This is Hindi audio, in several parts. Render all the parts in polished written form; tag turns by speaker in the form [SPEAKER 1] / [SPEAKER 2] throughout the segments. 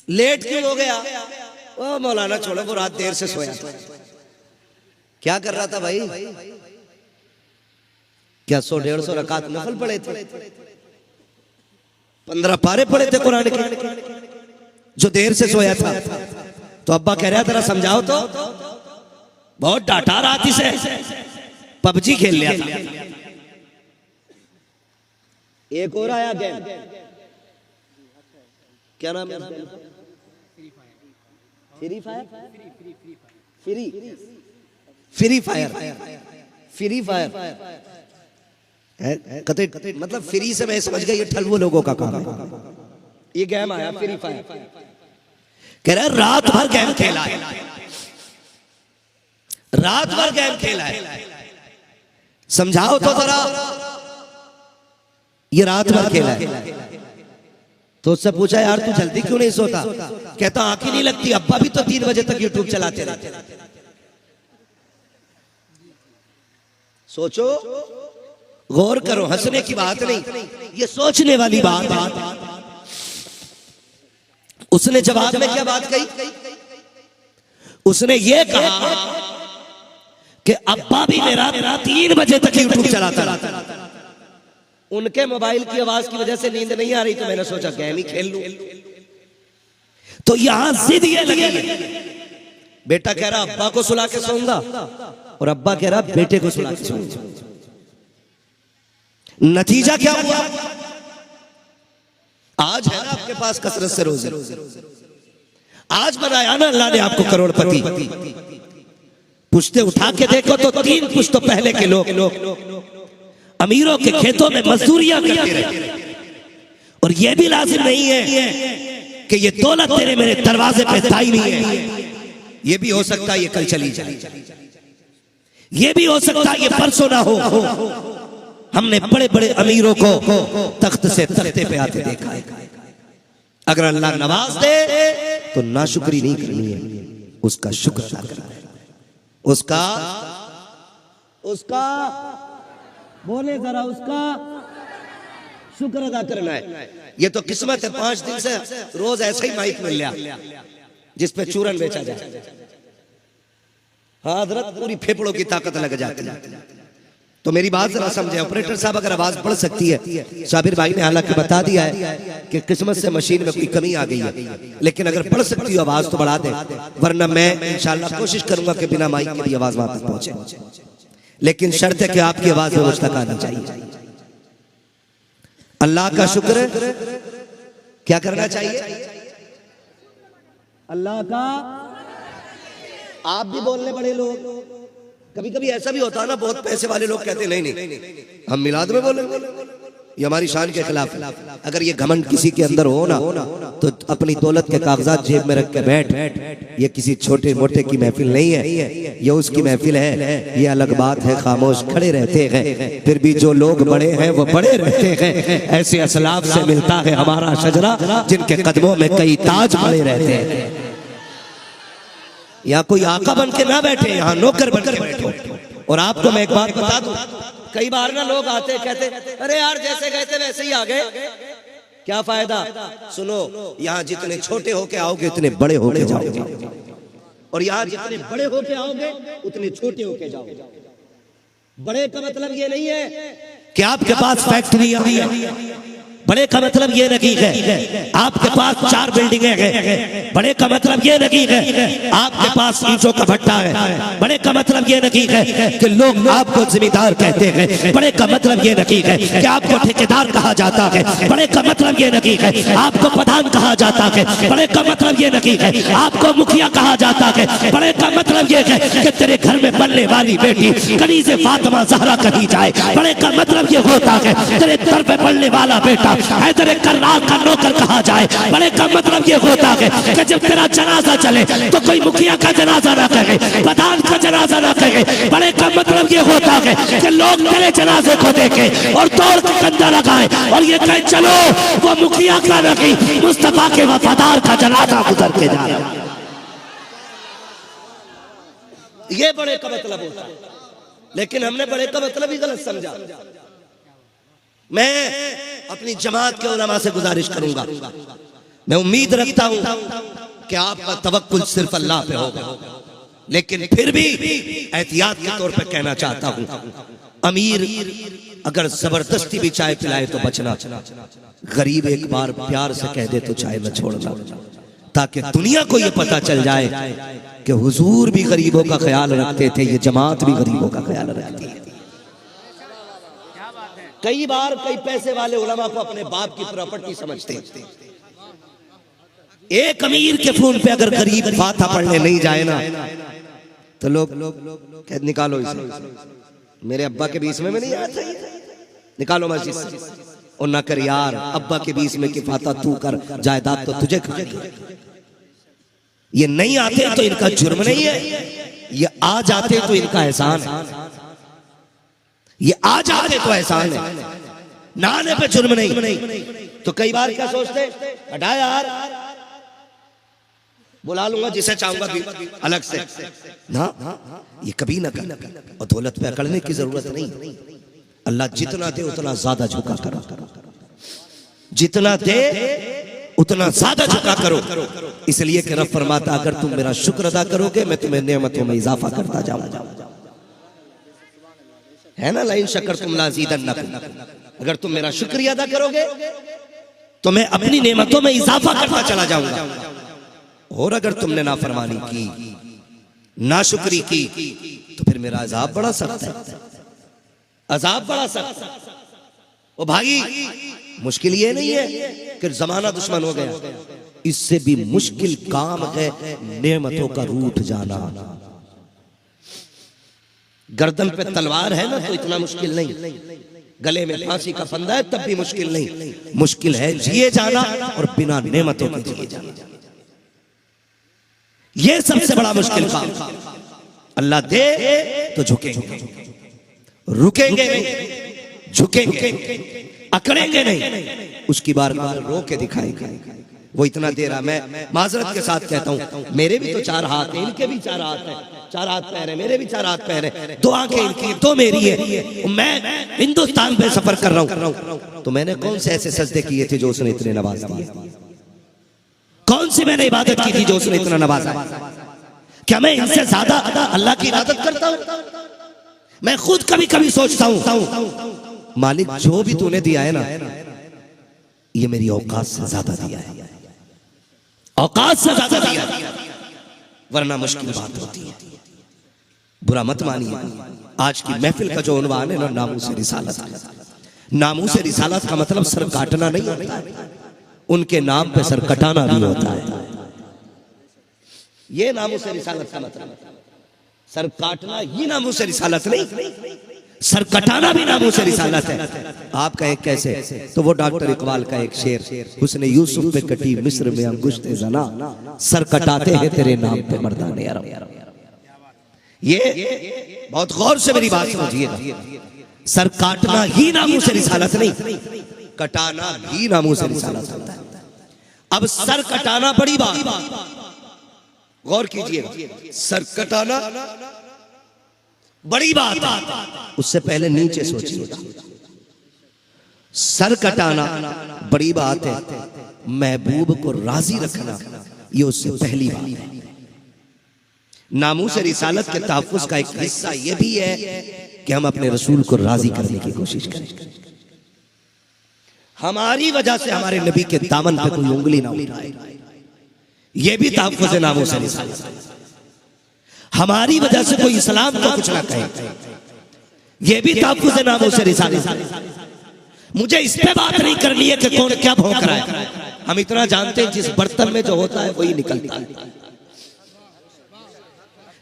[SPEAKER 1] लेट क्यों हो गया? ओ मौलाना छोड़ो, वो रात देर से सोया था। क्या कर रहा था भाई? क्या 100-150 रकात नफल पढ़े थे? 15 पारे पढ़े थे कुरान के, जो देर से सोया था। तो अब्बा कह रहा तेरा समझाओ तो। बहुत डांटा रात से, पबजी खेल लिया था। एक और आया गेम, क्या नाम है? Free fire. Free fire, free fire कते मतलब फ्री से मैं समझ गया ये ठलवो लोगों का काम है। ये गेम आया फ्री फायर, कह रहा रात भर गेम खेला है, रात भर गेम खेला है। समझाओ तो जरा, ये रात भर खेला है। तो उससे पूछा यार तू जल्दी क्यों नहीं सोता? कहता आंख ही नहीं लगती, अब्बा भी तो 3 बजे तक यूट्यूब चलाते रहते। सोचो, गौर करो, हंसने की बात नहीं, ये सोचने वाली बात। उसने जवाब में क्या बात कही? उसने ये कहा कि अब्बा भी मेरा 3 बजे तक यूट्यूब चलाता रहा। उनके मोबाइल की आवाज की वजह से नींद नहीं आ रही, तो मैंने सोचा गेम ही खेल लूं। तो यहां जिद ये लगी, बेटा कह रहा अब्बा को सुला के सोऊंगा, और अब्बा कह रहा बेटे को सुला के सोऊंगा। नतीजा क्या हुआ? आज है ना आपके पास कसरत से रोजे, आज बनाया ना अल्लाह ने आपको करोड़पति। पुश्ते उठा के देखो तो 3 पुश्तों पहले के लोग अमीरों के खेतों में मजदूरियां करते रहे। और यह भी लाजिम नहीं है कि ये दौलत तेरे मेरे दरवाजे पे दाई नहीं है। ये भी हो सकता है ये कल चली जाए, ये भी हो सकता है ये परसों ना हो। हमने बड़े बड़े अमीरों को तख्त से तख्ते पे आते देखा है। अगर अल्लाह नवाज दे तो नाशुक्री नहीं करनी है, उसका शुक्र अदा करना है। उसका बोले जरा, उसका शुक्र अदा करना है। ये तो किस्मत है, 5 दिन से रोज ऐसा ही माइक मिल गया जिसपे चूरन बेचा जाए। हाँ हजरत, पूरी फेफड़ों की ताकत लग जाती है। तो मेरी बात जरा समझे ऑपरेटर साहब, अगर आवाज बढ़ सकती है। साबिर भाई ने हालांकि बता दिया है कि किस्मत से मशीन में कोई कमी आ गई है, लेकिन अगर बढ़ सकती हो आवाज तो बढ़ा दे, वरना मैं इंशाल्लाह कोशिश करूंगा कि बिना माइक के भी आवाज वहां तक पहुंचे। लेकिन शर्त है कि आपकी आवाज मुझ तक आनी चाहिए। अल्लाह का शुक्र क्या करना चाहिए? अल्लाह का। आप भी बोलने बड़े लोग, कभी कभी ऐसा भी होता है ना, बहुत पैसे वाले लोग कहते नहीं हम मिलाद में बोले, ये हमारी शान के खिलाफ है। अगर ये घमंड किसी के अंदर हो ना, तो अपनी दौलत के कागजात जेब में रख के बैठ। ये किसी छोटे मोटे की महफिल नहीं है, ये उसकी महफिल है। ये अलग बात है, खामोश खड़े रहते हैं, फिर भी जो लोग बड़े हैं वो बड़े रहते हैं। ऐसे असलाफ से मिलता है हमारा शजरा, जिनके कदमों में कई ताज पड़े रहते हैं। यहाँ कोई आका बन के ना बैठे, यहाँ नौकर बनकर बैठे। और आपको मैं एक बात बता दूं, कई बार ना लोग आते कहते अरे यार जैसे गए थे वैसे ही आ गए, क्या फायदा? सुनो, यहाँ जितने छोटे होके आओगे उतने बड़े होके जाओगे, और यहाँ जितने बड़े होके आओगे उतने छोटे होके जाओगे। बड़े का मतलब ये नहीं है कि आपके पास फैक्ट्री है, बड़े का मतलब ये नहीं है आपके पास 4 बिल्डिंगें हैं। बड़े का मतलब ये नहीं है आपके पास ईंटों का भट्टा है। बड़े का मतलब ये नहीं है कि लोग आपको जिम्मेदार कहते हैं। बड़े का मतलब ये नहीं है कि आपको ठेकेदार कहा जाता है। बड़े का मतलब ये नहीं है आपको प्रधान कहा जाता है। बड़े का मतलब ये नहीं है आपको मुखिया कहा जाता है। बड़े का मतलब ये है कि तेरे घर में बनने वाली बेटी कनीज़े फातिमा ज़हरा कही जाए। बड़े का मतलब ये होता है तेरे दर पे पढ़ने वाला बेटा हैदर कर्रार का नौकर कहा जाए। बड़े का मतलब ये होता है कि जब तेरा जनाजा चले तो कोई मुखिया का जनाजा ना कहे, प्रधान का जनाजा ना कहे। बड़े का मतलब ये होता है कि लोग तेरे जनाजे को देखे और दौड़ के कंधा लगाए और ये कहे चलो वो मुखिया का नहीं, मुस्तफा के वफादार का जनाजा गुजर के जा रहा। ये बड़े का मतलब होता है, लेकिन हमने बड़े का मतलब ही गलत समझा। मैं अपनी जमात के उलमा से गुजारिश करूंगा, मैं उम्मीद रखता हूं कि आपका तवक्कुल सिर्फ अल्लाह पे होगा, लेकिन फिर भी एहतियात के तौर पे कहना चाहता हूं, अमीर अगर जबरदस्ती भी चाय पिलाए तो बचना, गरीब एक बार प्यार से कह दे तो चाय न छोड़ना, ताकि दुनिया को यह पता चल जाए कि हुजूर भी गरीबों का ख्याल रखते थे, ये जमात भी गरीबों का ख्याल रखती है। कई बार कई पैसे वाले उलमा को अपने बाप की प्रॉपर्टी समझते हैं। एक अमीर के फोन पे अगर गरीब फातिहा पढ़ने नहीं जाए ना तो लोग निकालो इसे, मेरे अब्बा के बीच में नहीं आता, निकालो मस्जिद से। और ना कर यार, अब्बा के बीच में कि फातिहा तू कर, जायदाद तो तुझे खाएगी। ये नहीं आते तो इनका जुर्म नहीं है, ये आ जाते तो इनका एहसान है, ये आ जाते तो एहसान है, ना आने पे जुर्म नहीं। तो कई बार क्या सोचते, हटा यार, बुला लूंगा जिसे चाहूंगा अलग से ना, ये कभी ना कर। और दौलत पे अकड़ने की जरूरत नहीं, अल्लाह जितना दे उतना ज्यादा झुका करो, जितना दे उतना ज्यादा झुका करो। इसलिए कि रब फरमाता अगर तुम मेरा शुक्र अदा करोगे मैं तुम्हें नेमतों में इजाफा करता जाऊंगा, है ना, लाइन शक्कर तुम लाज़ीदन्नकुम, अगर तुम मेरा शुक्रिया अदा करोगे तो मैं अपनी नेमतों में इजाफा करता चला जाऊंगा। और अगर तुमने नाफरमानी की, नाशुक्री की, तो फिर मेरा अजाब बड़ा सख्त है, अजाब बड़ा सख्त। ओ भाई, मुश्किल ये नहीं है कि जमाना दुश्मन हो गया, इससे भी मुश्किल काम है नेमतों का रूठ जाना। गर्दन पे तलवार है ना तो इतना मुश्किल नहीं, गले में फांसी का फंदा है तब भी मुश्किल नहीं, मुश्किल है जिए जाना और बिना नेमतों के जिए जाना। ये सबसे बड़ा मुश्किल काम। अल्लाह दे तो झुकेंगे, रुकेंगे नहीं, झुकेंगे, अकड़ेंगे नहीं, उसकी बारगाह रो के दिखाएंगे। वो इतना दे रहा, मैं माजरत के साथ कहता हूं, मेरे भी तो चार हाथ हैं, इनके भी चार हाथ हैं, चार हाथ पैर है, मेरे भी चार हाथ पैर है, दो आंखें इनकी दो मेरी है। मैं हिंदुस्तान पे सफर कर रहा हूं तो मैंने कौन से ऐसे सजदे किए थे जो उसने इतने नवाज दिए, कौन सी मैंने इबादत की थी जो उसने इतना नवाजा? क्या मैं इनसे ज्यादा अल्लाह की इबादत करता हूं? मैं खुद कभी कभी सोचता हूं मालिक जो भी तूने दिया है ना, ये मेरी औकात से ज्यादा दिया है, औकात से ज्यादा दिया है, वरना मुश्किल बात होती है। बुरा मत मानिए, आज की महफिल का जो उन्वान है ना, नामूस रिसालत। नामूस रिसालत का मतलब सर काटना नहीं होता है, उनके नाम पे सर कटाना भी होता है। ये नामूस रिसालत का मतलब, सर काटना ही नामूस रिसालत नहीं, सर कटाना भी नामूस रिसालत है। आप कहें कैसे? तो वो डॉक्टर इकबाल का एक शेर, उसने यूसुफ पे कटी मिस्र में अंगुश्ते जना, सर कटाते हैं तेरे नाम पे मर्दाने अरब। ये बहुत गौर से मेरी बात समझिएगा, सर काटना ही नामूस रिसालत नहीं, कटाना भी नामूस रिसालत होता है। अब सर कटाना बड़ी बात, गौर कीजिएगा, सर कटाना बड़ी बात, उससे पहले नीचे सोचिएगा। सर कटाना बड़ी बात है, महबूब को राजी रखना ये उससे पहली बात है। नामूस रिसालत के तहफ़्फ़ुज़ का एक हिस्सा ये भी है कि हम अपने रसूल को राजी करने की कोशिश करें, हमारी वजह से हमारे नबी के दामन पे कोई उंगली ना उठाए, ये भी तहफ़्फ़ुज़ नामूस रिसालत। हमारी वजह से कोई इस्लाम को कुछ ना कहे, ये भी तहफ़्फ़ुज़ नामूस रिसालत। मुझे इस पे बात नहीं करनी है कि कौन क्या भौंक रहा है, हम इतना जानते हैं जिस बर्तन में जो होता है वही निकलता है,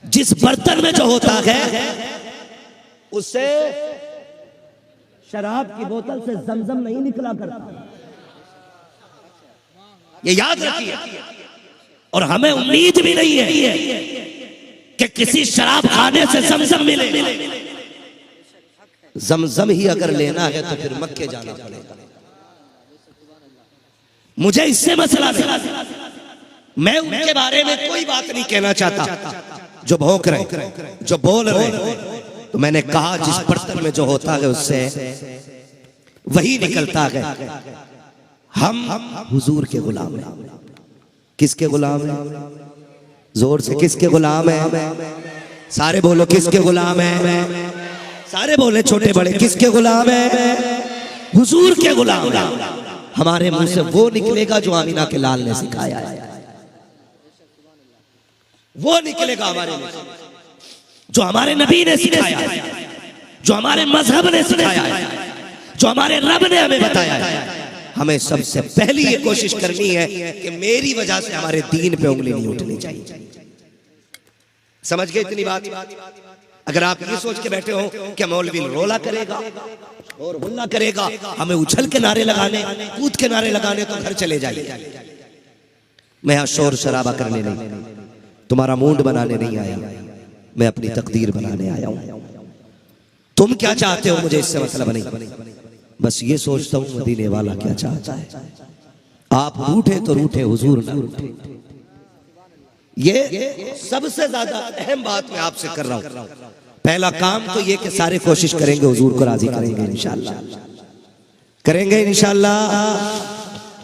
[SPEAKER 1] जिस बर्तन में जो होता है उससे शराब की बोतल से जमजम नहीं निकला करता, ये याद रखिए। और हमें उम्मीद भी नहीं है कि किसी शराब खाने से जमजम मिले। जमजम ही अगर लेना है तो फिर मक्के जाना पड़ेगा। मुझे इससे मसला नहीं, मैं उनके बारे में कोई बात नहीं कहना चाहता जो भौंक रहे, जो बोल रहे। तो मैंने कहा जिस बर्तन में जो होता है उससे वही निकलता है। हम हुजूर के गुलाम हैं। किसके गुलाम हैं? जोर से, किसके गुलाम हैं? सारे बोलो किसके गुलाम हैं? सारे बोले छोटे बड़े, किसके गुलाम हैं? हुजूर के गुलाम। हमारे मुंह से वो निकलेगा जो आमिना के लाल ने सिखाया है, वो निकलेगा हमारे मुंह से जो हमारे नबी ने सिखाया है, जो हमारे मजहब ने सिखाया है, जो हमारे रब ने हमें बताया है। हमें सबसे पहली ये कोशिश करनी है कि मेरी वजह से हमारे दीन पे उंगली नहीं उठनी चाहिए। समझ गए इतनी बात? अगर आप ये सोच के बैठे हो कि मौलवी रोला करेगा और हुल्ला करेगा, हमें उछल के नारे लगाने, कूद के नारे लगाने, तो घर चले जाइए। मैं यहाँ शोर शराबा करने नहीं, तुम्हारा मूड बनाने नहीं आया, मैं अपनी तकदीर बनाने आया हूं। तुम क्या चाहते हो मुझे इससे मतलब नहीं, बस ये सोचता हूं मदीने वाला क्या चाहता है। आप रूठे तो रूठे, हुजूर ना रूठे। ये सबसे ज्यादा अहम बात मैं आपसे कर रहा हूं। पहला काम तो ये कि सारे कोशिश करेंगे हुजूर को राजी करेंगे, इंशाअल्लाह करेंगे इंशाअल्लाह,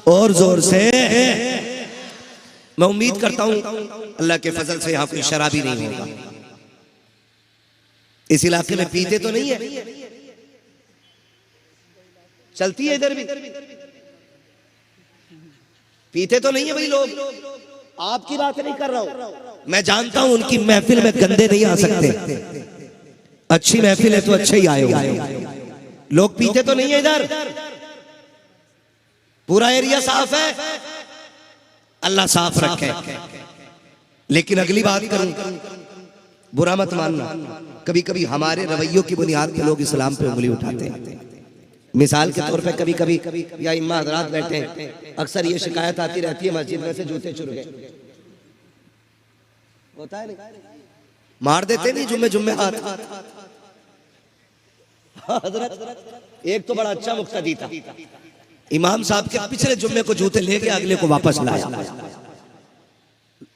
[SPEAKER 1] और जोर से। मैं उम्मीद करता हूं अल्लाह के फजल से यहाँ कोई शराबी नहीं होगा। इस इलाके में पीते तो नहीं है? चलती है इधर भी? पीते तो नहीं है भाई लोग? आपकी बात नहीं कर रहा हूं, मैं जानता हूं उनकी महफिल में गंदे नहीं आ सकते। अच्छी महफिल है तो अच्छे ही आए होंगे। लोग पीते तो नहीं है इधर? पूरा एरिया साफ है, अल्लाह साफ रखे। लेकिन अगली बात करूं, बुरा मत मानना, कभी कभी हमारे रवैयों की बुनियाद पे लोग इस्लाम पे उंगली उठाते हैं। मिसाल के तौर पे कभी कभी या इम्मा हजरात बैठे हैं, अक्सर ये शिकायत आती रहती है मस्जिद में से जूते चुर गए, होता है नहीं? मार देते नहीं जुम्मे जुम्मे हाथ। हजरत एक तो बड़ा अच्छा मुक्तदी था, इमाम साहब के पिछले जुम्मे को जूते लेके अगले को वापस लाया।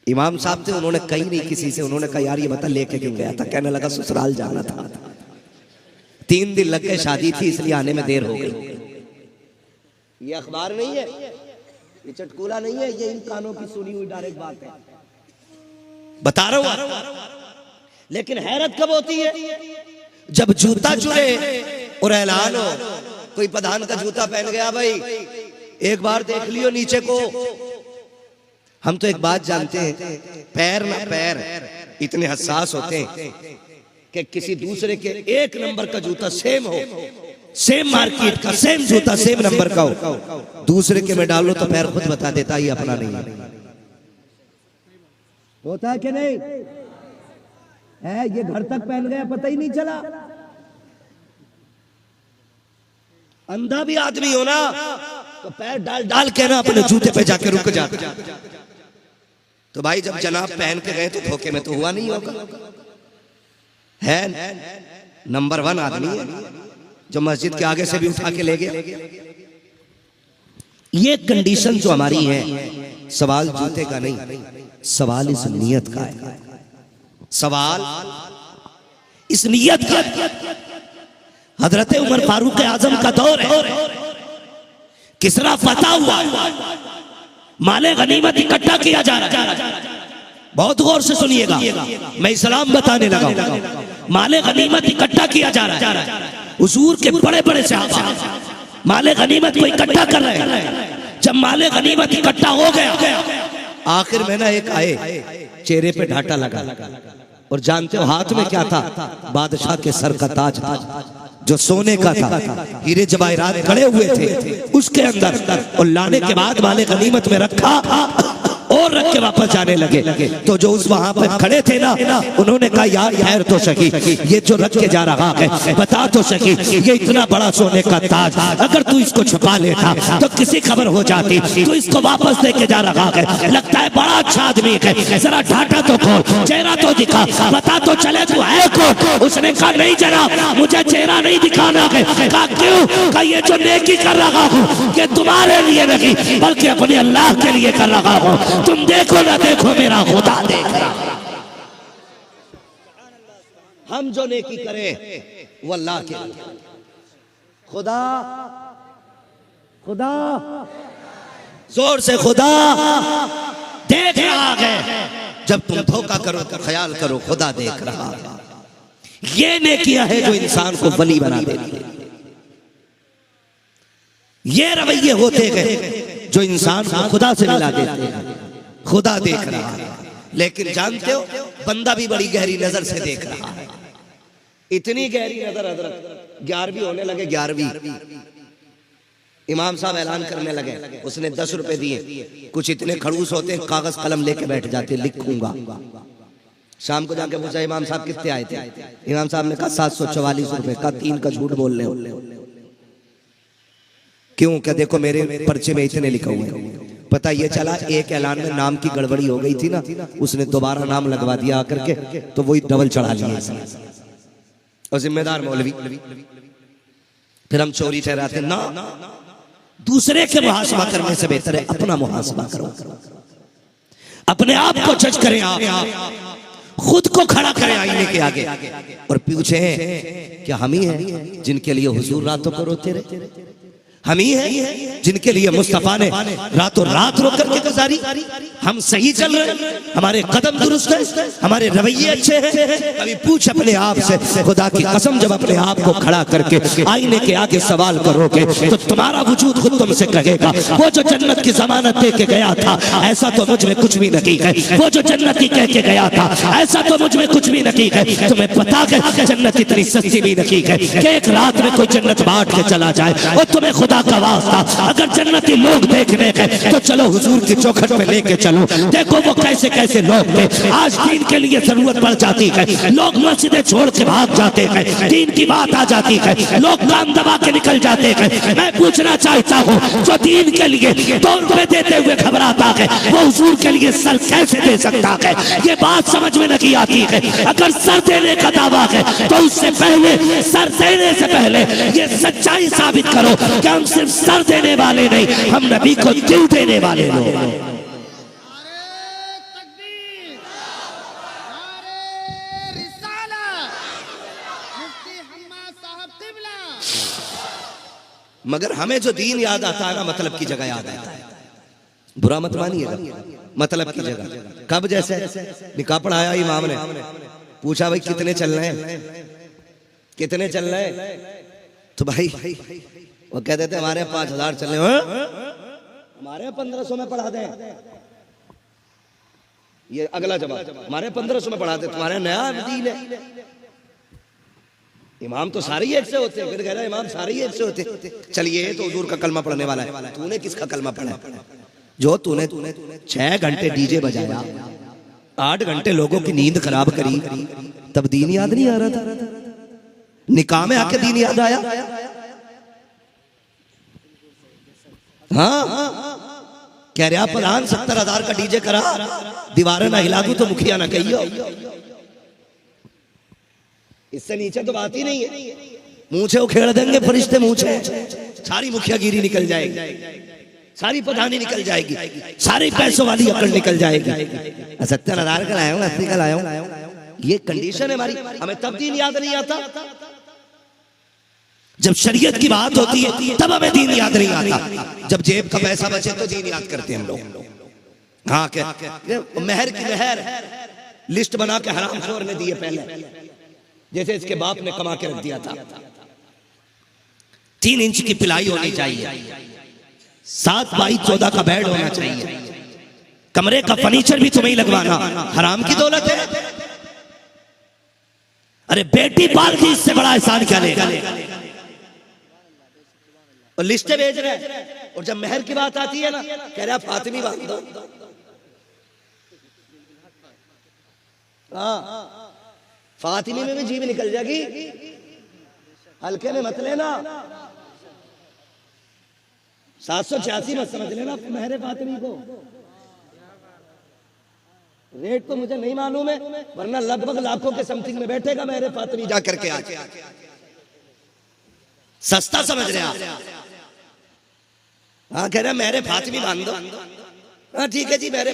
[SPEAKER 1] इमाम साहब थे, उन्होंने कही नहीं किसी से, उन्होंने कहा यार ये बता लेके क्यों गया था? कहने लगा ससुराल जाना था, 3 दिन लग गए, शादी थी इसलिए आने में देर हो गई। ये अखबार नहीं है, ये चटकुला नहीं है, ये इन कानों की सुनी हुई डायरेक्ट बात है, बता रहा हूं। लेकिन हैरत कब होती है? जब जूता चुरे और ऐलान हो, कोई प्रधान का जूता पहन गया भाई, एक बार देख लियो नीचे को। हम तो एक बात जानते हैं, पैर ना पैर इतने हसास होते हैं कि किसी दूसरे के 1 नंबर का जूता सेम हो, सेम मार्केट का सेम जूता सेम नंबर का हो, दूसरे के में डालो तो पैर खुद बता देता ये अपना नहीं है। होता है कि नहीं है? ये घर तक पहन गया, पता ही नहीं चला। अंधा भी आदमी हो ना तो पैर डाल डाल के ना अपने जूते पे जाके रुक जाता। तो भाई जब जनाब पहन के गए तो धोखे में तो हुआ नहीं होगा। है नंबर 1 आदमी है जो मस्जिद के आगे से भी उठा के ले गया। ये कंडीशन जो हमारी है, सवाल जूते का नहीं, सवाल इस नियत का है। सवाल इस नियत का। हजरत उमर फारूक आजम का दौर है, किसरा फतह हुआ, माले गनीमत इकट्ठा किया जा रहा है। बहुत गौर से सुनिएगा, मैं इस्लाम बताने लगा। माले गनीमत इकट्ठा किया जा रहा है। हुजूर के बड़े बड़े सहाबा माले गनीमत को इकट्ठा कर रहे हैं। जब माले गनीमत इकट्ठा हो गया, आखिर में ना एक आए, चेहरे पे ढाटा लगा, और जानते हो हाथ में क्या था? बादशाह के सर का ताज था, जो सोने का था, हीरे जवाहरात खड़े हुए थे उसके अंदर। और लाने के बाद माले गनीमत में रखा और रख के वापस जाने लगे। तो जो उस वहां पर खड़े थे ना, उन्होंने कहा यार खैर तो सकी, ये जो रख के जा रहा है बता तो सकी, ये इतना बड़ा सोने का ताज अगर तू इसको छुपा लेता तो किसी खबर हो जाती। तू इसको वापस लेके जा रहा है, लगता है बड़ा अच्छा आदमी है, जरा ढाटा तो खोल, चेहरा तो दिखा, बता तो चले तू है कौन? उसने कहा नहीं जनाब, मुझे चेहरा नहीं दिखाना है। कहा क्यों? कहा ये जो नेकी कर रहा हूँ ये तुम्हारे लिए नहीं बल्कि अपने अल्लाह के लिए कर रहा हूँ। तुम देखो ना देखो, मेरा खुदा देख रहा। हम जो नेकी करें वो अल्लाह के लिए। खुदा खुदा जोर से खुदा देख रहा है। जब तुम धोखा करो तो ख्याल करो खुदा देख रहा है। ये नेकियां है जो इंसान को वली बना देती है। ये रवैये होते गए जो इंसान को खुदा से मिला देते हैं। खुदा देख रहा है, लेकिन जानते हो बंदा भी बड़ी गहरी नजर से देख रहा है। इतनी गहरी नजर हजरत 11वीं होने लगे, 11वीं इमाम साहब ऐलान करने लगे। उसने 10 रुपए दिए। कुछ इतने खड़ूस होते हैं, कागज कलम लेके बैठ जाते, लिखूंगा। शाम को जाके पूछा इमाम साहब कितने आए थे? इमाम साहब ने कहा 744 रुपए का। 3 का झूठ बोल रहे हो। क्यों? क्या देखो मेरे पर्चे में इतने लिखा हुए हैं। पता ये चला एक ऐलान में नाम की गड़बड़ी हो गई थी ना, उसने दोबारा नाम लगवा दिया आकर के, तो वही डबल चढ़ा लिया। और जिम्मेदार मौलवी। फिर हम चोरी ठहराते ना। दूसरे के मुहासबा करने से बेहतर है अपना मुहासबा करो। अपने आप को जज करें, आप खुद को खड़ा करें आईने के आगे और पूछे क्या हम ही हैं जिनके लिए हुजूर रातों को रोते रहे? हम ही हैं जिनके लिए मुस्तफा ने रातों रात रोक करके गुजारी? हम सही चल रहे हैं, हमारे कदम दुरुस्त है, हमारे रवैये अच्छे हैं? कभी पूछ अपने आप से, खुदा की कसम जब अपने आप को खड़ा करके आईने के आगे सवाल करोगे तो तुम्हारा वजूद खुद तुमसे कहेगा वो जो जन्नत की जमानत दे के गया था ऐसा तो मुझ में कुछ भी नहीं है। वो जो जन्नत की कह के गया था ऐसा तो मुझ में कुछ भी नहीं है। तुम्हें पता है जन्नत इतनी सस्ती भी नहीं है कि एक रात में कोई जन्नत बांट के चला जाए। और तुम्हें खुदा का वास्ता अगर जन्नती लोग देखने गए तो चलो हुजूर की चौखट में लेके चलो। देखो वो कैसे कैसे लोग थे। आज दीन के लिए जरूरत पड़ जाती है, लोग मस्जिदें छोड़ के भाग जाते हैं। दीन की बात आ जाती है, लोग कान दबा के निकल जाते हैं। मैं पूछना चाहता हूँ जो दीन के लिए 2 रुपए देते हुए घबराता है वो हुजूर के लिए सर कैसे दे सकता है? ये बात समझ में नहीं आती है। अगर सर देने का दावा है तो उससे पहले, सर देने से पहले ये सच्चाई साबित करो कि हम सिर्फ सर देने वाले नहीं, हम नबी को दिल देने वाले लोग। मगर हमें जो दीन याद आता है ना मतलब की जगह याद आता है। बुरा मत मानिएगा, मतलब की जगह। कब? जैसे निकाह पढ़ाया इमाम ने, पूछा भाई कितने चल रहे हैं, कितने चल रहे हैं? तो भाई वो कहते थे हमारे 5000 चल रहे हैं, हमारे 1500 में पढ़ा दें। ये अगला जवाब, हमारे 1500 में पढ़ा दे, तुम्हारे नया दीन है। इमाम तो सारे ही एक से होते हैं। फिर कह रहा है इमाम सारे ही एक से होते हैं। चलिए तो हुजूर का कलमा पढ़ने वाला है, तूने किसका कलमा पढ़ा? जो तूने 6 घंटे डीजे बजाया, 8 घंटे लोगों की नींद खराब करी, तब दीन याद नहीं आ रहा था? निकाह में आके दीन याद आया? हाँ, कह रहा प्रधान 70,000 का डीजे करा, दीवारें ना हिला दूं तो मुखिया ना कहियो। इससे नीचे तो बात ही नहीं है। मूंछे उखेड़ देंगे फरिश्ते, मूंछे, सारी मुखियागिरी निकल जाएगी, सारी प्रधानी निकल जाएगी, सारी पैसों वाली अकड़ निकल जाएगी। 70,000 का लाया हूं, 80 का लाया हूं। ये कंडीशन है हमारी। हमें तब दीन याद नहीं आता जब शरीयत की बात होती है, तब हमें दीन याद नहीं आता। जब जेब का पैसा बचे तो दीन याद करते हैं हम लोग। हाँ, क्या मेहर की मेहर लिस्ट बना के हरामखोर ने दिए पहले, जैसे इसके बाप ने कमा के रख दिया था। 3 इंच की पिलाई होनी चाहिए, 7 बाई 14 का बेड होना चाहिए, कमरे का फर्नीचर भी तुम्हें ही लगवाना। हराम की दौलत है। अरे बेटी पाल की इससे बड़ा एहसान क्या लेगा? और लिस्टें भेज रहे हैं। और जब मेहर की बात आती है ना, कह रहा फातिमी बात दो। हाँ, फातिमी में भी जीव निकल जाएगी, हल्के में मत लेना। 786 मत समझ लेना मेहर फातिमी को। रेट तो मुझे नहीं मालूम है, वरना लगभग लाखों के समथिंग में बैठेगा मेहर फातिमी जाकर के। आज सस्ता समझ रहे आप? हाँ, कह रहा मेरे फातिमी बांध दो। हाँ ठीक है जी, मेरे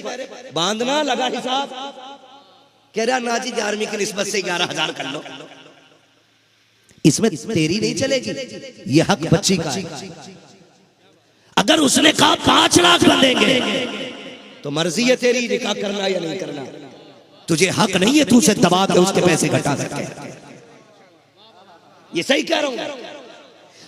[SPEAKER 1] बांधना लगा हिसाब। कह रहा ना जी 11वीं की निस्बत से 11,000 कर लो। इसमें तेरी नहीं चलेगी, ये हक बच्ची का है। अगर उसने कहा 5 लाख बंधेंगे तो मर्जी है तेरी निकाह करना या नहीं करना, तुझे हक नहीं है तू उसे दबा के उसके पैसे घटा सके। ये सही कह रहा हूं।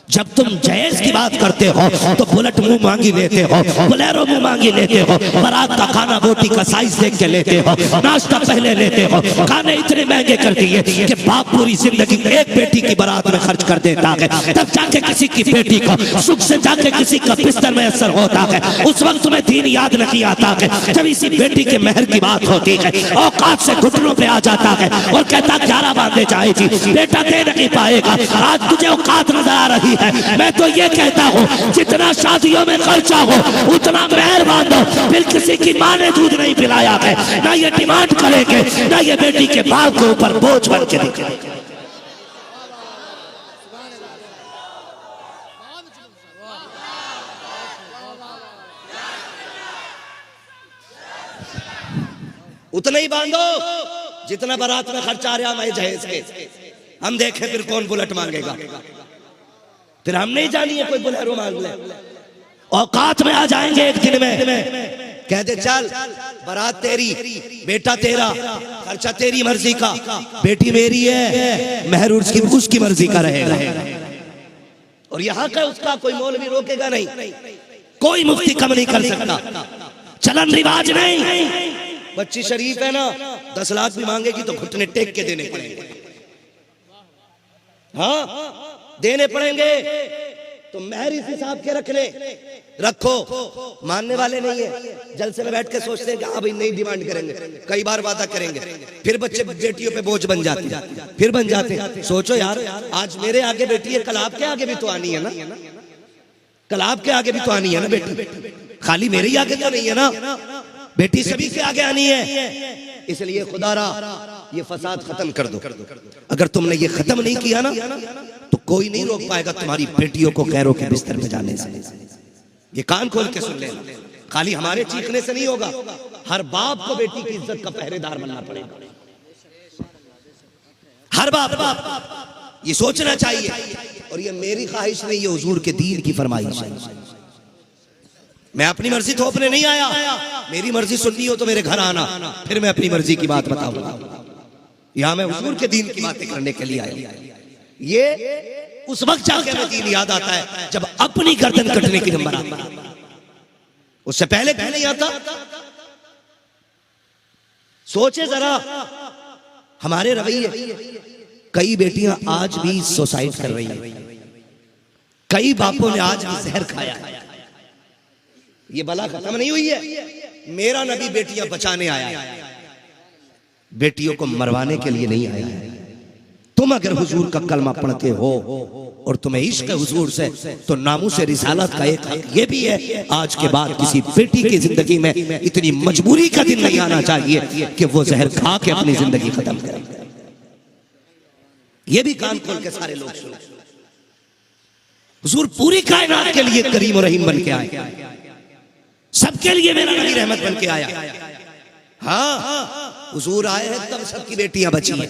[SPEAKER 1] जब तुम जहेज की बात करते हो तो बुलेट मुंह मांगी लेते हो, बोलेरो मुंह मांगी लेते हो, बारात का खाना बोटी का साइज देख के लेते हो, नाश्ता पहले लेते हो, खाने इतने महंगे कर दिए कि बाप पूरी जिंदगी एक बेटी की बारात में खर्च कर देता है, तब जाके किसी की बेटी को सुख से जाके किसी का बिस्तर में असर होता है। उस वक्त तुम्हें दीन याद नहीं आता है जब इसी बेटी के मेहर की बात होती है, औकात से घुटनों पे आ जाता है और कहता 11 बांधे जाएगी, बेटा दे नहीं पाएगा। आज तुझे औकात नजर आ रही है। मैं तो ये कहता हूँ जितना शादियों में खर्चा हो उतना मेहर बांधो। फिर किसी की माँ ने दूध नहीं पिलाया है, ना ये डिमांड करेंगे, ना ये बेटी के बाप के ऊपर बोझ बन के दिखेंगे। उतना ही बांधो जितना बारात में खर्चा आ रहा मैं जहेज के। हम देखें फिर कौन बुलेट मांगेगा, फिर हम नहीं जानिए कोई बोलेरो मांग ले। औकात में आ जाएंगे एक दिन में, कहते चल बारात तेरी, बेटा तेरा, खर्चा तेरी मर्जी का, बेटी मेरी है, महर उसकी मर्जी का रहेगा। और यहाँ का उसका कोई मौलवी रोकेगा नहीं, कोई मुफ्ती कम नहीं कर सकता, चलन रिवाज नहीं। बच्ची शरीफ है ना, 10 लाख भी मांगेगी तो घुटने टेक के देने पड़ेंगे। हाँ देने पड़ेंगे। तो महर इस हिसाब के रखो। मानने वाले नहीं है, जलसे में बैठ के सोचते हैं कि हाँ भाई नहीं डिमांड करेंगे, कई बार वादा करेंगे, फिर बच्चे बेटियों पे बोझ बन जाते हैं, फिर बन जाते हैं। सोचो यार, आज मेरे आगे बेटी है, कल आपके आगे भी तो आनी है ना, कल आपके आगे भी तो आनी है ना बेटी, खाली मेरे ही आगे तो नहीं है ना, बेटी सभी के आगे आनी है। इसलिए खुदारा ये फसाद खत्म कर दो। अगर तुमने ये खत्म नहीं किया ना तो कोई नहीं रोक पाएगा तुम्हारी बेटियों को गैरों के बिस्तर में जाने से। ये कान खोल के सुन लेना, खाली हमारे चीखने से नहीं होगा, हर बाप को बेटी की इज्जत का पहरेदार बनना पड़ेगा। हर बाप ये सोचना चाहिए। और ये मेरी ख्वाहिश नहीं, ये हुजूर के दीन की फरमाइश है। मैं अपनी मर्जी थोपने नहीं आया, मेरी मर्जी सुननी हो तो मेरे घर आना, फिर मैं अपनी मर्जी की बात बताऊंगा। यहां मैं हुजूर के दीन की बातें करने के लिए आया। ये उस वक्त जाके हमें दीन याद आता है जब अपनी गर्दन कटने की नंबर आता है, उससे पहले नहीं आता। सोचे जरा हमारे रवैये, कई बेटियां आज भी सुसाइड कर रही हैं, कई बापों ने आज भी जहर खाया है। ये बला खत्म नहीं हुई है। मेरा नबी बेटियां बचाने आया है, बेटियों को मरवाने के लिए नहीं आया है। तुम अगर हुजूर का कलमा पढ़ते हो और तुम्हें इश्क है हुजूर से, तो नामूस रिसालत का एक हक ये भी है, आज के बाद किसी बेटी की जिंदगी में इतनी मजबूरी का दिन नहीं आना चाहिए कि वो जहर खा के अपनी जिंदगी खत्म करे। ये भी कान खोल के सारे लोग सुनो। हुजूर पूरी कायनात के लिए करीम और रहीम बन के आए, सबके लिए मेरा नबी रहमत बन के आया। हाँ हुजूर आए हैं तब सबकी बेटियां बची हैं,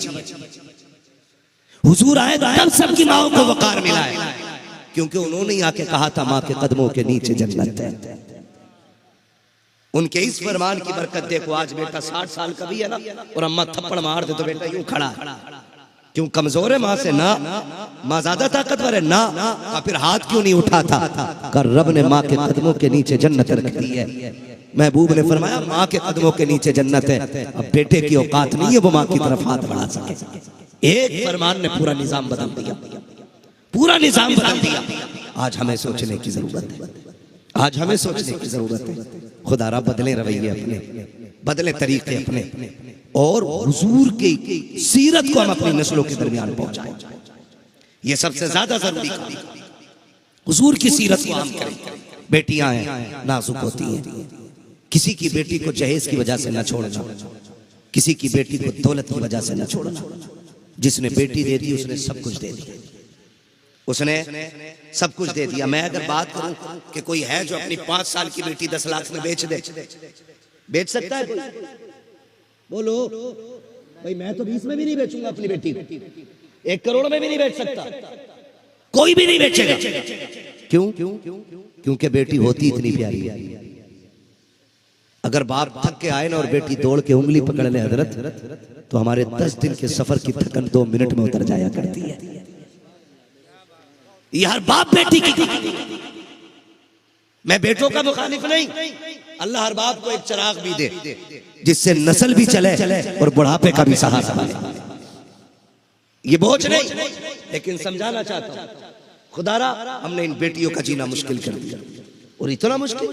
[SPEAKER 1] हुजूर आए तब सबकी माओं को वकार मिला है, क्योंकि उन्होंने आके कहा था माँ के कदमों के नीचे जन्नत है। उनके इस फरमान की बरकत देखो, आज बेटा 60 साल का भी है ना और अम्मा थप्पड़ मार दे तो बेटा यूं खड़ा। क्यों कमजोर है माँ से? ना माँ ज्यादा ताकतवर है? ना फिर हाथ क्यों नहीं उठाता? कर रब ने माँ के कदमों के नीचे जन्नत रख दी है। महबूब ने फरमाया माँ के कदमों के नीचे जन्नत है। अब बेटे की औकात नहीं है वो माँ की तरफ हाथ बढ़ा सके। एक फरमान ने पूरा निजाम बदल दिया, पूरा निजाम बदल दिया। आज हमें सोचने की जरूरत है, आज हमें सोचने की जरूरत है। खुदारा बदले रवैये अपने, बदले तरीके अपने, और हुजूर की सीरत को हम अपनी नस्लों के दरमियान पहुंचाएं। ये सबसे ज्यादा जरूरी काम, हुजूर की सीरत को हम करें। बेटियां हैं नाजुक होती हैं, किसी की बेटी को जहेज की वजह से न छोड़ना, किसी की बेटी को दौलत की वजह से न छोड़ना। जिसने बेटी दे दी उसने सब कुछ दे दिया, उसने सब कुछ दे दिया। मैं अगर बात करूं कि कोई है जो अपनी 5 साल की बेटी 10 लाख में बेच दे, बेच सकता है कोई? बोलो भाई, मैं तो 20 में भी नहीं बेचूंगा अपनी बेटी को, 1 करोड़ में भी नहीं बेच सकता। कोई भी नहीं बेचेगा। क्यों? क्योंकि बेटी होती इतनी प्यारी है। अगर बाप थक के आए ना और बेटी दौड़ के उंगली पकड़ ले हजरत, तो हमारे 10 दिन के सफर की थकन 2 मिनट में उतर जाया करती है। यार बाप बेटी की, मैं बेटों का मुखालिफ नहीं। अल्लाह हर बाप को एक चिराग भी दे जिससे नस्ल भी चले और बुढ़ापे का भी सहारा बने। ये बोझ नहीं, लेकिन समझाना चाहता हूं, खुदारा हमने इन बेटियों का जीना मुश्किल कर दिया। और इतना मुश्किल,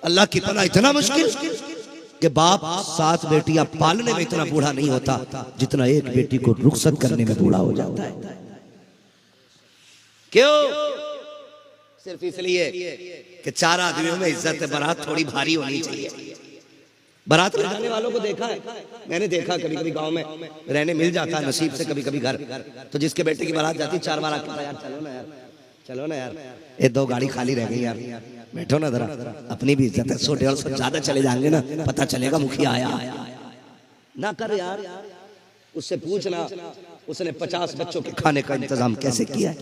[SPEAKER 1] अल्लाह की पनाह, इतना मुश्किल कि बाप 7 बेटियां पालने में इतना बूढ़ा नहीं होता जितना एक बेटी को रुखसत करने में बूढ़ा हो जाता है। क्यों? सिर्फ इसलिए कि 4 आदमियों में इज्जत है। बारात थोड़ी भारी होनी चाहिए। बारात ले जाने वालों को देखा है मैंने, देखा कभी कभी गांव में रहने मिल जाता है नसीब से कभी कभी घर, तो जिसके बेटे की बारात जाती 4 बार आके यार चलो ना यार, चलो ना यार, ये 2 गाड़ी खाली रह गई यार, बैठो ना जरा, अपनी भी इज्जत है। 100-150 ज्यादा चले जाएंगे ना, पता चलेगा मुखिया आया ना। कर यार, उससे पूछना उसने 50 बच्चों के खाने का इंतजाम कैसे किया।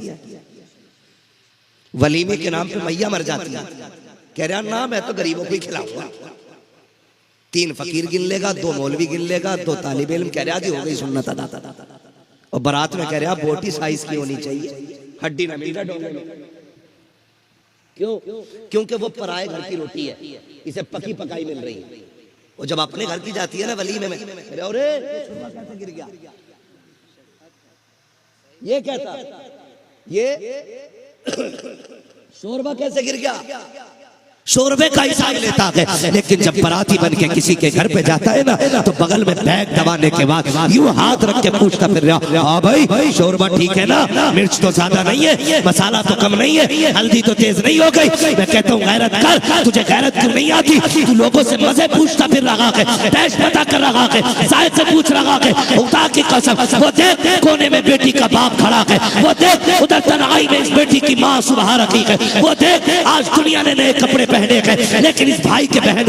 [SPEAKER 1] वलीमे के नाम पे मैया मर जाती है, कह रहा ना मैं तो गरीबों को ही खिलाऊंगा। 3 फकीर गिन लेगा, 2 मौलवी गिन लेगा, 2 तालिबे इल्म, कह रहा जी हो गई सुन्नत अदा। और बारात में कह रहा बोटी साइज की होनी चाहिए, हड्डी ना मिल डोंगे में। क्यों? क्योंकि वो पराए घर की रोटी है, इसे पकी पकाई मिल रही है। और जब अपने घर की जाती है ना वलीमे में, अरे कैसे गिर गया, ये कहता ये शोरबा कैसे गिर गया, शोरबे का हिसाब लेता है। लेकिन जब बराती बन के किसी के घर पे जाता है ना, तो बगल में बैग दबाने के बाद यूं हाथ रख के पूछता फिर रहा, हाँ भाई शोरबा ठीक है ना, मिर्च तो ज्यादा नहीं है, मसाला तो कम नहीं है, हल्दी तो तेज नहीं हो गई। मैं कहता हूँ गैरत कर, तुझे गैरत क्यों नहीं आती? तू लोगों से मजे पूछता फिर रहा है, टेस्ट पता कर रहा है, शायद से पूछ रहा है। खुदा की कसम, वो देख कोने में बेटी का बाप खड़ा है, वो देख उधर तन्हाई में इस बेटी की माँ सुबह रखी है, वो देख आज दुनिया ने नए कपड़े पहने गए, लेकिन इस भाई के बहन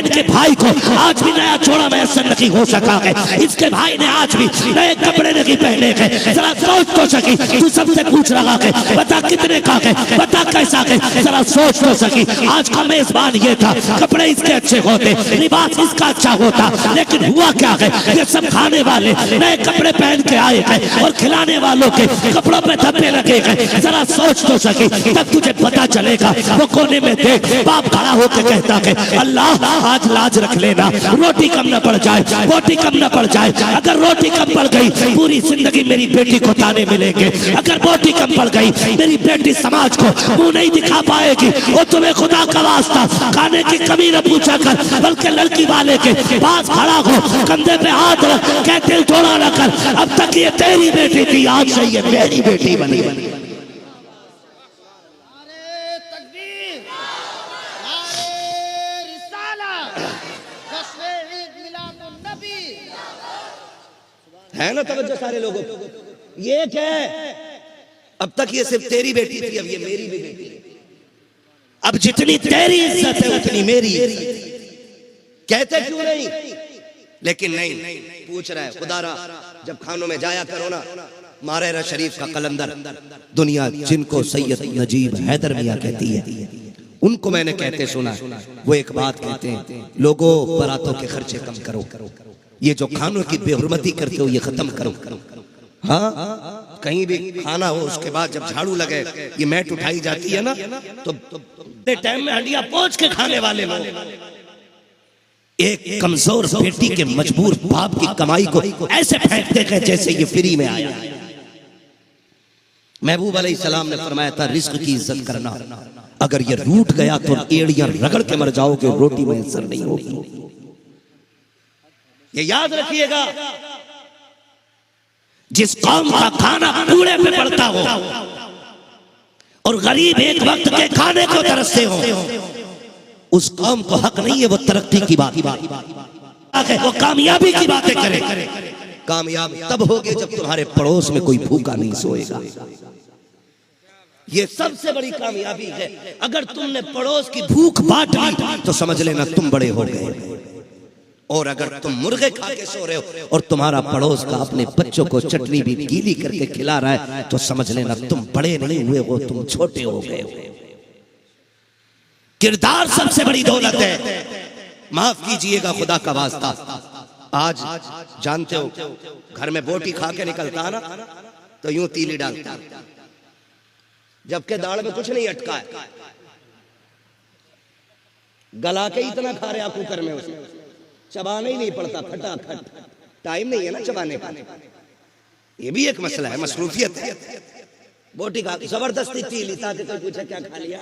[SPEAKER 1] के भाई को आज भी नया जोड़ा मैसर नहीं हो सका है। इसके भाई ने आज भी नए कपड़े नहीं पहने गए। जरा सोच तो सकी, तू सबसे पूछ रहा है बता कितने का है, बता कैसा है, जरा सोच तो सकी। आज का मेजबान ये था, कपड़े इसके अच्छे होते, लिबास इसका अच्छा होता, लेकिन हुआ क्या है, ये सब खाने वाले नए कपड़े पहन के आए हैं और खिलाने वालों के कपड़ों पे धब्बे लगे हैं। जरा सोच तो सकी, तब तुझे पता चलेगा। वो कोने में देख बाप खड़ा होकर कहता है, अल्लाह आज लाज रख लेना, रोटी कम न पड़ जाए, रोटी कम न पड़ जाए। अगर रोटी कम पड़ गई पूरी जिंदगी मेरी बेटी को ताने मिलेंगे। अगर रोटी कम पड़ गई मेरी बेटी समाज को मुंह नहीं दिखा पाएगी। और तुम्हें खुदा का वास्ता खाने की कमी न पूछा कर, बल्कि लड़की वाले के पास खड़ा हो, कंधे पे हाथ रख के दिल थोड़ा न कर। अब तक ये तेरी बेटी थी, आज से ये मेरी बेटी बनी। है ना तवज्जो सारे लोगों को? ये क्या है? अब तक ये सिर्फ तेरी बेटी थी, अब ये मेरी भी बेटी है। अब जितनी तेरी इज्जत है उतनी मेरी। कहते क्यों नहीं? लेकिन नहीं पूछ रहा है खुदारा, जब खानों में जाया करो ना, मारेरा शरीफ का कलंदर, दुनिया जिनको सैयद नजीब हैदर मियां कहती है, उनको मैंने कहते सुना। वो एक बात कहते हैं, लोगों बारातों के खर्चे कम करो, ये जो खानों की बेहुरमती करते हो ये खत्म करो। हाँ, कहीं भी खाना हो उसके बाद जब झाड़ू लगे ये मैट उठाई जाती है ना, तो टाइम में हंडिया पहुंच के खाने वाले लोग एक कमजोर बेटी के मजबूर बाप की कमाई को ऐसे फेंकते हैं जैसे ये फ्री में आया। महबूब अलैहिस्सलाम ने फरमाया था, रिस्क की इज्जत करना, अगर ये रूठ गया तो एड़ियां रगड़ के मर जाओगे, रोटी मैसर नहीं होगी। ये याद रखिएगा, जिस कौम का खाना कूड़े पे पड़ता हो और गरीब एक वक्त के खाने को तरसते हो, उस कौम को हक नहीं है वो तरक्की की बात, वो कामयाबी की बातें करे। कामयाब तब होगे जब तुम्हारे पड़ोस में कोई भूखा नहीं सोएगा। ये सबसे बड़ी कामयाबी है। अगर तुमने पड़ोस की भूख बांट ली तो समझ लेना तुम बड़े हो गए। और अगर तुम मुर्गे खा के सो रहे हो और तुम्हारा पड़ोस का अपने बच्चों को चटनी भी गीली करके खिला रहा है तो समझ लेना तुम बड़े नहीं हुए हो, तुम छोटे हो गए हो। किरदार सबसे बड़ी दौलत है। माफ कीजिएगा खुदा का वास्ता, आज जानते हो घर में बोटी खा के निकलता ना तो यूं तीली डालता, जबकि दाढ़ में कुछ नहीं अटका है, गला के इतना खा रहे कुकर में, उसमें चबाना ही नहीं पड़ता, फटाफट, टाइम नहीं है ना चबाने का। ये भी एक मसला है, मसरूफियत है। बोटी खा जबरदस्ती तीली ताकि कोई पूछे क्या खा लिया।